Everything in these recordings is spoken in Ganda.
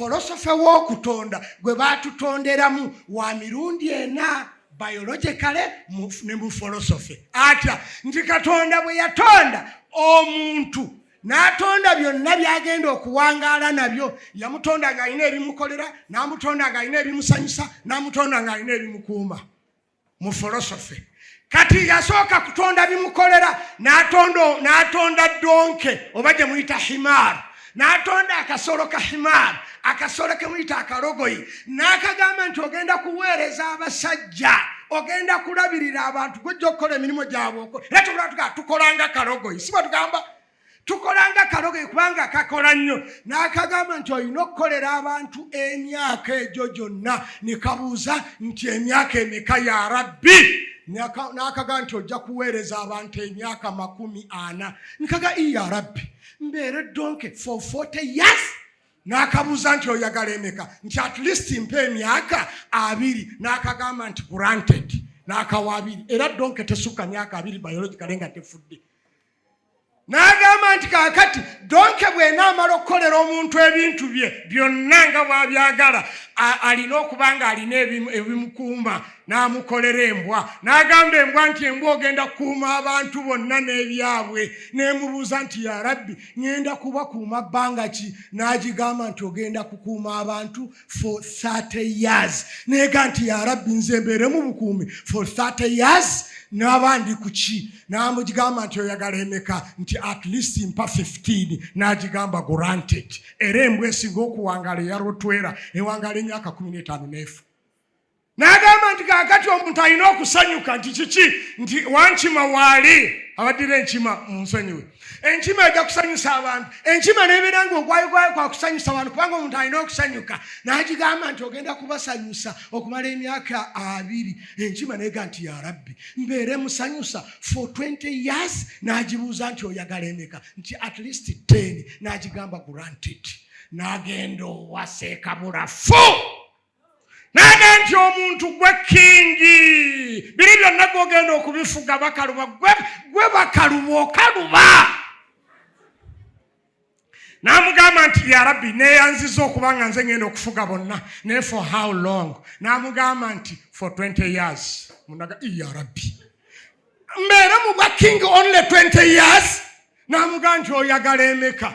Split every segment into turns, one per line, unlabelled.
philosophy w'okutonda gwe baatutonderamu wa mirundi ena biologically ne mu philosophy atya nti Katonda bwe yatonda omuntu n'atonda byonna byagenda okuwangaala nabyo yamutonda ng'alina ebimukolera n'amutonda ng'alina ebimusanyusa n'amutonda ng'alina ebimukuuma mu philosophy. Kati yasooka kutonda bimukolera n'atonda donke oba gye muyita himar n'atonda akasolo ka himar akasolo ke muyita akalogoyi n'akagamba nti ogenda kuweereza abasajja ogenda kulabirira abantu gojja okukola emirimu gyabwe era tubula tukolanga kalogoyi si bwe tugamba tukolanga kalogoyi kubanga kakola nnyo n'akagamba nti olina okukolera abantu emyaka egyo gyonna ne kabuuza nti emyaka emeka ya rabbi n'akagamba nti ojja kuweereza abantu emyaka 40 nkaga ya rabbi mbeere donke for 40 years n'akabuuza nti oyagala emeka nti at least mpa emyaka 2 n'akagamba nti granted n'akawa 2 era donke tesukka myaka 2 biologically nga tefudde n'agamba nti kaakati donke bw'enaamala okukolera omuntu ebintu bye byonna nga bw'abyagala alina okuba nga alina ebimukuuma n'amukolera embwa n'agamba embwa nti embwa ogenda kukuuma abantu bonna n'ebyabwe n'emubuuza nti ya rabbi ngenda kubakuuma bbanga ki n'agigamba nti ogenda kukuuma abantu for 30 years n'ega nti ya rabbi nze mbeere mu bukuumi for 30 years n'abandi kuki n'amugigamba nti oyagala emeka nti at least mpa 15 n'agigamba granted era embwa esinga okuwangala eyarotwera ewangala emyaka 15 n'efu n'agamba nti kaakati omuntu alina okusanyuka nti kiki nti wankima waali abaddira enkima munsonyiwe enkima ejja kusanyusa abantu enkima n'ebeera nga ogwayo kwa kusanyusa abantu kubanga omuntu alina okusanyuka n'agigamba nti ogenda kubasanyusa okumala emyaka 2 enkima n'ega nti ya rabbi mbeere musanyusa for 20 years n'agibuuza nti oyagala emeka nti at least 10 n'agigamba granted n'agenda owaseeka bulafu naga nti omuntu gwe kingi biri byonna gwogenda okubifuga bakaluba gwe bakaluba okaluba n'amugamba nti ya rabbi neeyanziza okuba nga nze ngenda okufuga bonna naye for how long n'amugamba nti for 20 years munaga ya rabbi mbeere mu bwa king only 20 years n'amugamba nti oyagala emeka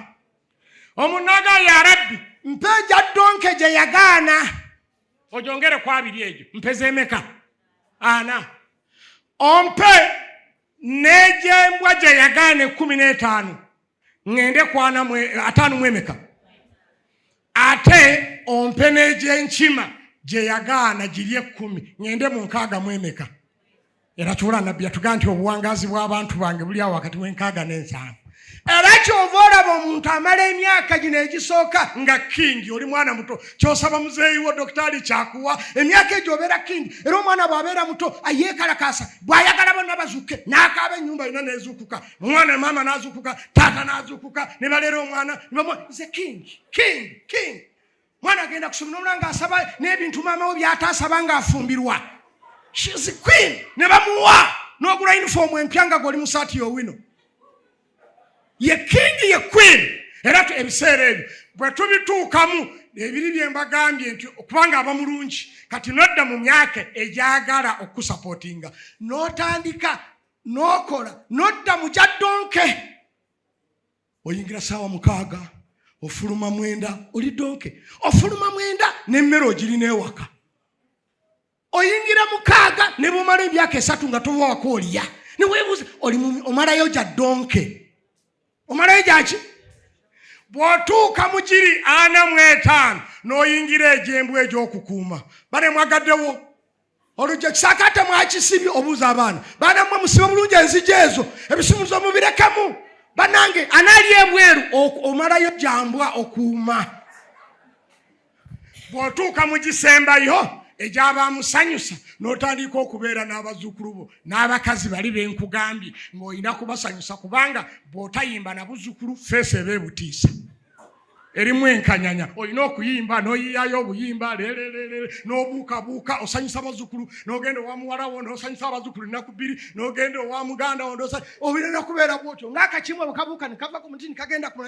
omunaga ya rabbi mpe ejja donke gye yagaana ojongere kwa 2 egyo mpeze emeka 4 ompe nejembwa gye yagaane 15 ngende kwana 5 mwemeka ate ompe nejyenkima gye yagaana girye 10 ngende mu 6 mwemeka era tula nabbi yatugamba nti obuwangazi bw'abantu bange buli awo wakati w'enkaaga n'ensanvu era kyova olaba omuntu amala emyaka gino egisooka nga kingi oli mwana muto kyosaba muzeeyi wo dokitaali kyakuwa emyaka egyo obeera kingi era omwana bw'abeera muto ayeekalakaasa bw'ayagala bonna bazuuke n'akaaba ennyumba yonna n'ezuukuka omwana maama n'azuukuka taata n'azuukuka ne baleera omwana nze kingi mwana agenda kusoma n'omula ng'asaba n'ebintu maama we by'ataasaba ng'afumbirwa she's queen ne bamuwa n'ogula yunifoomu empya nga gw'oli mu saati y'owino ye king ye queen era ebiseera ebyo bwe tubituukamu ebiri bye mbagambye nti okubanga abamulungi kati nodda mu myaka egyagala okusapootinga n'otandika n'okola nodda mu gyadonke oyingira saawa 6 ofuluma 9 oli donke ofuluma 9 n'emmere ogirina ewaka oyingira 6 ne bumala emyaka 3 nga tobaako olya ne weebuuza omalayo gya donke omalayo gyaki bw'otuuka mu giri 45 n'oyingira ejembwa egy'okukuuma bane mwagaddewo olugyo kisakate mwakisibye obuuza abaana baana mmwe musibe bulungi enzigi ezo ebisumuzo mubirekemu banange anaali ebweru omalayo gyambwa okuuma bw'otuuka mu gisembayo egyabamusanyusa n'otandika okubeera n'abazuukulu bo n'abakazi bali benkugambye ng'olina kubasanyusa kubanga bw'otayimba na buzuukulu feesi eba ebutiisa erimu enkanyanya olina okuyimba n'oyiyayo obuyimba n'obuukabuuka osanyusa abazuukulu n'ogenda owa muwala wo n'osanyusa abazuukulu ennaku 2 n'ogenda owa muganda wo obirina kubeera bwotyo ng'akakimu bwe kabuuka ne kava ku muti ne kagenda ku